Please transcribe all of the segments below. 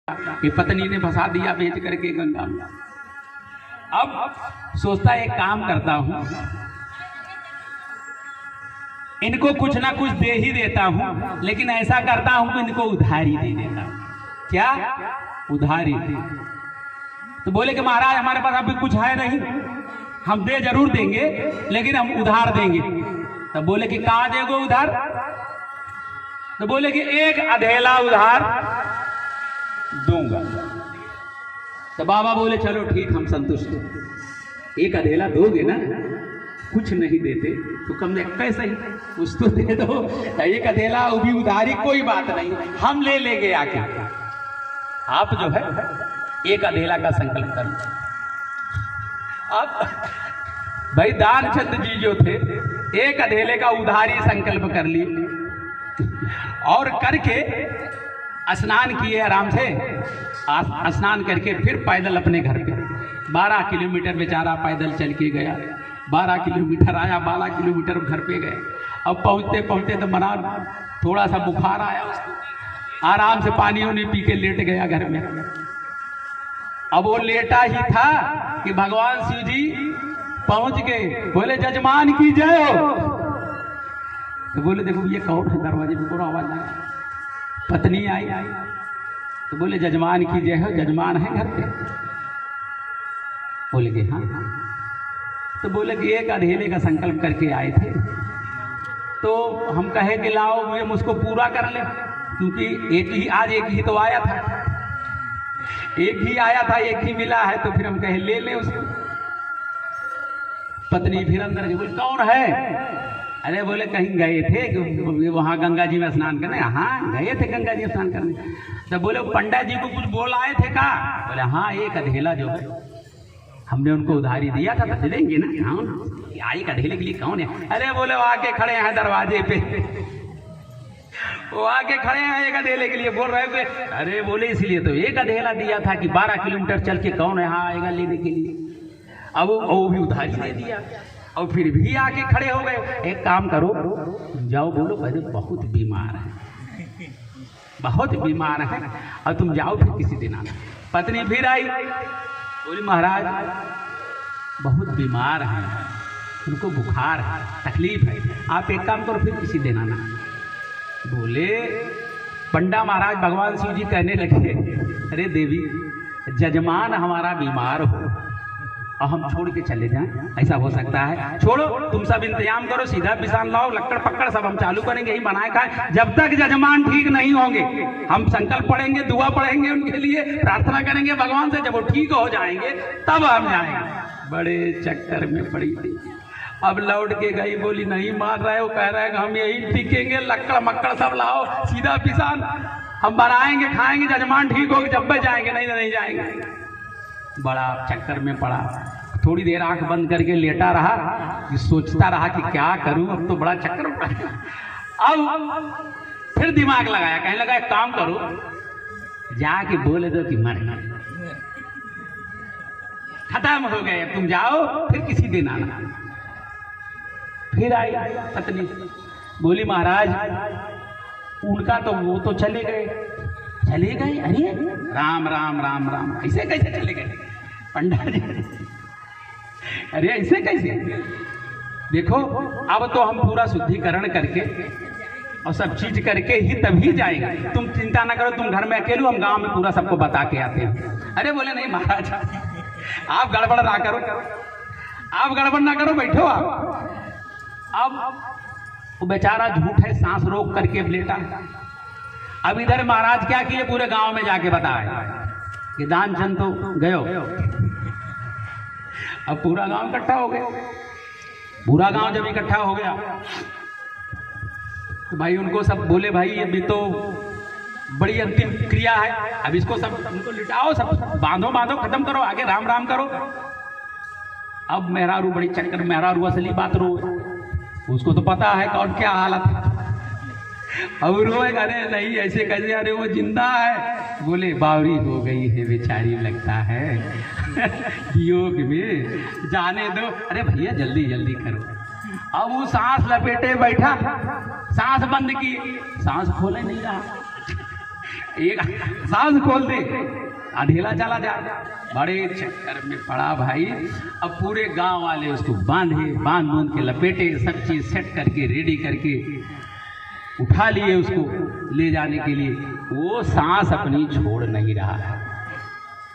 कि पत्नी ने फंसा दिया बेच करके गंगा में। अब सोचता एक काम करता हूं, इनको कुछ ना कुछ दे ही देता हूं, लेकिन ऐसा करता हूं कि इनको उधारी दे देता हूं। क्या उधारी? तो बोले कि महाराज हमारे पास अभी कुछ है नहीं, हम दे जरूर देंगे लेकिन हम उधार देंगे। तो बोले कि कहां देगो उधार? तो बोले कि एक अधेला उधार दूंगा। तो बाबा बोले चलो ठीक, हम संतुष्ट हैं। एक अधेला दोगे ना, कुछ नहीं देते तो कम से कैसे ही कुछ तो दे दो। एक अधेला वो भी उधारी, कोई बात नहीं, हम ले लेंगे आके। आप जो है एक अधेला का संकल्प कर। अब भाई दानचंद जी जो थे एक अधेले का उधारी संकल्प कर लिए और करके स्नान किए आराम से। स्नान करके फिर पैदल अपने घर पे 12 किलोमीटर बेचारा पैदल चल के गया। 12 किलोमीटर आया, 12 किलोमीटर घर पे गए। अब पहुंचते पहुंचते तो मना थोड़ा सा बुखार आया उसको, आराम से पानी उनी पी के लेट गया घर में। अब वो लेटा ही था कि भगवान शिव जी पहुंच गए। बोले जजमान की जय हो। तो बोले देखो ये कौन है? दरवाजे में पूरा आवाज आया। पत्नी आई। तो बोले जजमान की जय हो, जजमान है घर पे? बोले कि हाँ। तो बोले कि एक अधेले का संकल्प करके आए थे, तो हम कहे कि लाओ ये मुझको पूरा कर ले, क्योंकि एक ही तो आया था, एक ही आया था, एक ही मिला है, तो फिर हम कहे ले ले उसको। पत्नी फिर अंदर गई, बोले कौन है? अरे बोले कहीं गए थे वहां गंगा जी में स्नान करने। हाँ गए थे गंगा जी में स्नान करने। तो बोले पंडित जी को कुछ बोल आए थे का? बोले हाँ एक अधेला जो है हमने उनको उधारी दिया था, तो दे देंगे ना। हाँ एक अधेले के लिए कौन है? अरे बोले वो आके खड़े हैं दरवाजे पे, वो आके खड़े हैं एक अधेले के लिए बोल रहे थे। अरे बोले इसलिए तो एक अधेला दिया था कि 12 किलोमीटर चल के कौन यहाँ आएगा लेने के लिए। अब वो भी उधारी दे दिया और फिर भी आके खड़े हो गए। एक काम करो जाओ, बोलो पहले बहुत बीमार है, बहुत बीमार है, और तुम जाओ फिर किसी दिन आना। पत्नी फिर आई, बोली महाराज बहुत बीमार है, उनको बुखार है, तकलीफ है, आप एक काम करो फिर किसी दिन आना। बोले पंडा महाराज भगवान शिव जी कहने लगे अरे देवी जजमान हमारा बीमार हो और हम छोड़ के चले जाएं, ऐसा हो सकता है? छोड़ो, तुम सब इंतजाम करो, सीधा पिसान लाओ, लक्कड़ पकड़ सब हम चालू करेंगे, यही बनाए खाए। जब तक जजमान ठीक नहीं होंगे हम संकल्प पढ़ेंगे, दुआ पढ़ेंगे उनके लिए, प्रार्थना करेंगे भगवान से। जब वो ठीक हो जाएंगे तब हम जाएंगे। बड़े चक्कर में पड़ी थी। अब लौट के गई, बोली नहीं मान रहे हो, कह रहे हैं हम यही टिकेंगे, लक्कड़ मक्कड़ सब लाओ, सीधा पिसान हम बनाएंगे खाएंगे, जजमान ठीक होगी जब भी जाएंगे, नहीं जाएंगे। बड़ा चक्कर में पड़ा। थोड़ी देर आंख बंद करके लेटा रहा, सोचता रहा कि क्या करूं, अब तो बड़ा चक्कर पड़ा। अब फिर दिमाग लगाया, कहने लगा एक काम करो, जाके बोले दो कि मर गए, खत्म हो गए, तुम जाओ फिर किसी दिन आना। फिर आई पत्नी, बोली महाराज उनका तो वो तो चले गए। अरे राम राम राम राम, ऐसे कैसे चले गए पंडा जी? अरे ऐसे कैसे? देखो अब तो हम पूरा शुद्धिकरण करके और सब चीज करके ही तभी जाएंगे। तुम चिंता ना करो, तुम घर में अकेले, हम गांव में पूरा सबको बता के आते हैं। अरे बोले नहीं महाराज आप गड़बड़ ना करो, आप गड़बड़ ना करो, बैठो आप। अब वो बेचारा झूठ है, सांस रोक करके लेटा। अब इधर महाराज क्या किए, पूरे गांव में जाके बताया कि दानचंद तो गयो। अब पूरा गांव इकट्ठा हो गया। पूरा गांव जब इकट्ठा हो गया तो भाई उनको सब बोले भाई अभी तो बड़ी अंतिम क्रिया है, अब इसको सब उनको लिटाओ, सब बांधो खत्म करो, आगे राम राम करो। अब मेहरारू बड़ी चक्कर, मेहरारू असली बात रो, उसको तो पता है कौन क्या हालत है। और रोएगा, अरे नहीं ऐसे कैसे, अरे वो जिंदा है। बोले बावरी हो गई है बेचारी लगता है योग में, जाने दो। अरे भैया जल्दी करो। अब वो सांस लपेटे बैठा, सांस बंद की, सांस खोले नहीं रहा। एक सांस खोल दे, अधेला चला जा। बड़े चक्कर में पड़ा भाई। अब पूरे गांव वाले उसको बांध बूंद के लपेटे, सब चीज सेट करके रेडी करके उठा लिए उसको ले जाने के लिए। वो सांस अपनी छोड़ नहीं रहा है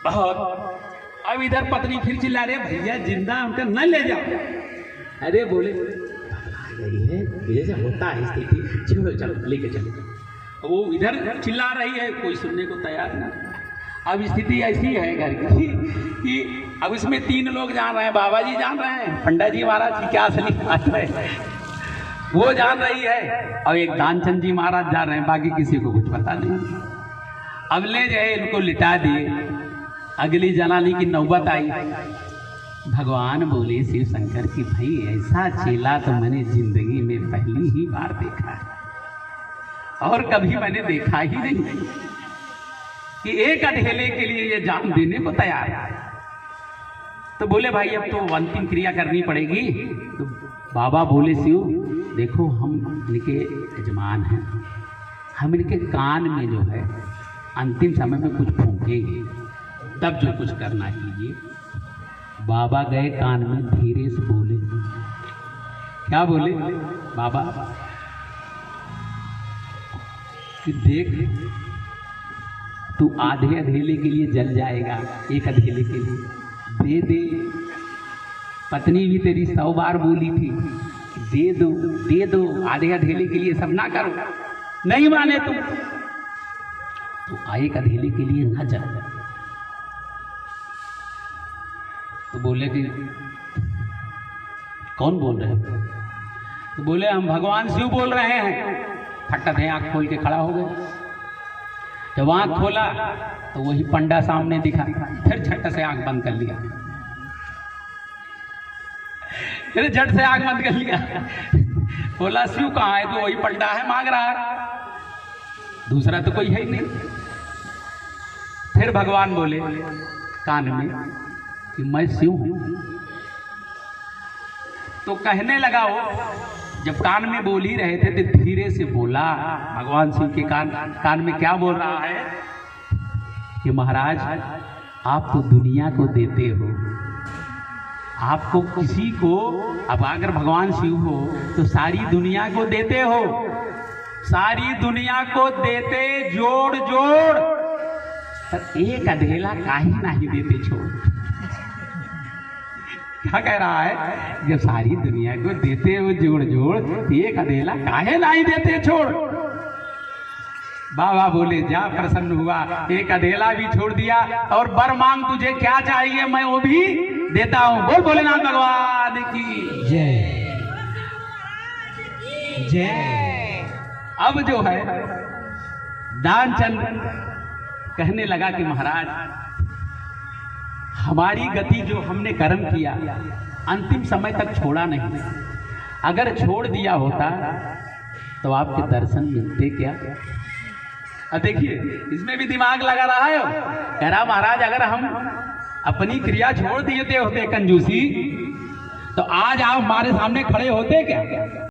बहुत। अब इधर पत्नी फिर चिल्ला रहे, भैया जिंदा उनका न ले जाओ। अरे बोले जैसे होता है स्थिति, चलो चलो लेके चलो। वो इधर चिल्ला रही है, कोई सुनने को तैयार नहीं। अब स्थिति ऐसी है घर की कि अब इसमें 3 लोग जान रहे हैं, बाबा जी जान रहे हैं, पंडा जी महाराज की क्या असली बात है वो जान रही है, और एक दानचंद जी महाराज जान रहे हैं, बाकी किसी को कुछ पता नहीं। अब ले जाए इनको लिटा दिए। अगली जनानी की नौबत आई। भगवान बोले शिव शंकर की, भाई ऐसा चेला तो मैंने जिंदगी में पहली ही बार देखा है और कभी मैंने देखा ही नहीं कि एक अधेले के लिए ये जान देने को तैयार है। तो बोले भाई अब तो अंतिम क्रिया करनी पड़ेगी। तो बाबा बोले शिव देखो हम इनके यजमान हैं, हम इनके कान में जो है अंतिम समय में कुछ फूंकेंगे, तब जो कुछ करना कीजिए। बाबा गए कान में, धीरे से बोले। क्या बोले बाबा कि देख तू आधे अधेले के लिए जल जाएगा, एक अधेले के लिए दे दे। पत्नी भी तेरी 100 बार बोली थी दे दो, आधे अधेले के लिए सब ना करो, नहीं माने तुम तो एक अधेले के लिए ना जल। तो बोले कि कौन बोल रहे हैं? तो बोले हम भगवान शिव बोल रहे हैं। फटक है, आंख खोल के खड़ा हो गए। जब आंख खोला तो वही पंडा सामने दिखा। फिर झट से आंख बंद कर लिया, फिर झट से आंख बंद कर लिया। बोला शिव कहाँ है? तो वही पंडा है, मांग रहा है, दूसरा तो कोई है ही नहीं। फिर भगवान बोले कान में कि मैं शिव हूं। तो कहने लगा वो, जब कान में बोल ही रहे थे तो धीरे से बोला। भगवान शिव के कान में क्या बोल रहा है कि महाराज आप तो दुनिया को देते हो, आपको किसी को, अब अगर भगवान शिव हो तो सारी दुनिया को देते हो, सारी दुनिया को देते जोड़ जोड़, पर एक अधेला काहे नहीं देते छोड़। क्या कह रहा है? जब सारी दुनिया को देते हो जोड़ जोड़, एक अधेला काहे नहीं देते छोड़। बाबा बोले जा, प्रसन्न हुआ, एक अधेला भी छोड़ दिया और वर मांग, तुझे क्या चाहिए मैं वो भी देता हूं। बोल भोलेनाथ भगवान की जय जय। अब जो है दानचंद कहने लगा कि महाराज हमारी गति जो हमने कर्म किया अंतिम समय तक छोड़ा नहीं, अगर छोड़ दिया होता तो आपके दर्शन मिलते क्या। अब देखिए इसमें भी दिमाग लगा रहा है। कह रहा महाराज अगर हम अपनी क्रिया छोड़ दिए होते कंजूसी, तो आज आप हमारे सामने खड़े होते क्या?